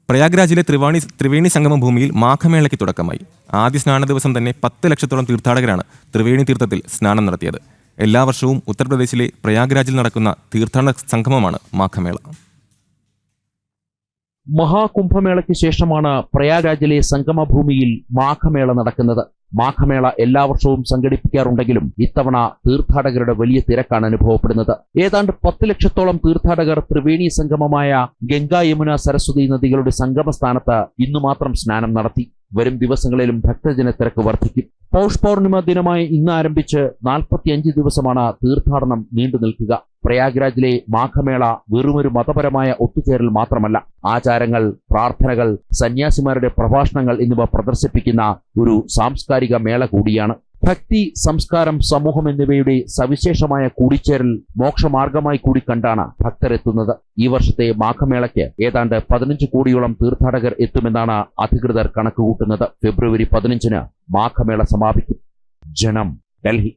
പ്രയാഗ്രാജിലെ ത്രിവേണി സംഗമ ഭൂമിയിൽ മാഘമേളയ്ക്ക് തുടക്കമായി. ആദ്യ സ്നാന ദിവസം തന്നെ 10 ലക്ഷത്തോളം തീർത്ഥാടകരാണ് ത്രിവേണി തീർത്ഥത്തിൽ സ്നാനം നടത്തിയത്. എല്ലാ വർഷവും ഉത്തർപ്രദേശിലെ പ്രയാഗ്രാജിൽ നടക്കുന്ന തീർത്ഥാടന സംഗമമാണ് മാഘമേള. മഹാകുംഭമേളയ്ക്ക് ശേഷമാണ് പ്രയാഗ്രാജിലെ സംഗമഭൂമിയിൽ മാഘമേള നടക്കുന്നത്. മാഘമേള എല്ലാ വർഷവും സംഘടിപ്പിക്കാറുണ്ടെങ്കിലും ഇത്തവണ തീർത്ഥാടകരുടെ വലിയ തിരക്കാണ് അനുഭവപ്പെടുന്നത്. ഏതാണ്ട് 10 ലക്ഷത്തോളം തീർത്ഥാടകർ ത്രിവേണി സംഗമമായ ഗംഗ, യമുന, സരസ്വതി നദികളുടെ സംഗമസ്ഥാനത്ത് ഇന്നു മാത്രം സ്നാനം നടത്തി. വരും ദിവസങ്ങളിലും ഭക്തജന തിരക്ക് വർദ്ധിക്കും. പൗഷ് പൗർണിമ ദിനമായ ഇന്ന് ആരംഭിച്ച് 45 ദിവസമാണ് തീർത്ഥാടനം നീണ്ടു നിൽക്കുക. പ്രയാഗ്രാജിലെ മാഘമേള വെറുമൊരു മതപരമായ ഒത്തുചേരൽ മാത്രമല്ല, ആചാരങ്ങൾ, പ്രാർത്ഥനകൾ, സന്യാസിമാരുടെ പ്രഭാഷണങ്ങൾ എന്നിവ പ്രദർശിപ്പിക്കുന്ന ഒരു സാംസ്കാരിക മേള കൂടിയാണ്. ഭക്തി, സംസ്കാരം, സമൂഹം എന്നിവയുടെ സവിശേഷമായ കൂടിച്ചേരൽ മോക്ഷമാർഗമായി കൂടി കണ്ടാണ് ഭക്തരെത്തുന്നത്. ഈ വർഷത്തെ മാഘമേളയ്ക്ക് ഏതാണ്ട് 15 കോടിയോളം തീർത്ഥാടകർ എത്തുമെന്നാണ് അധികൃതർ കണക്കുകൂട്ടുന്നത്. ഫെബ്രുവരി 15-ന് മാഘമേള സമാപിക്കും. ജനം, ഡൽഹി.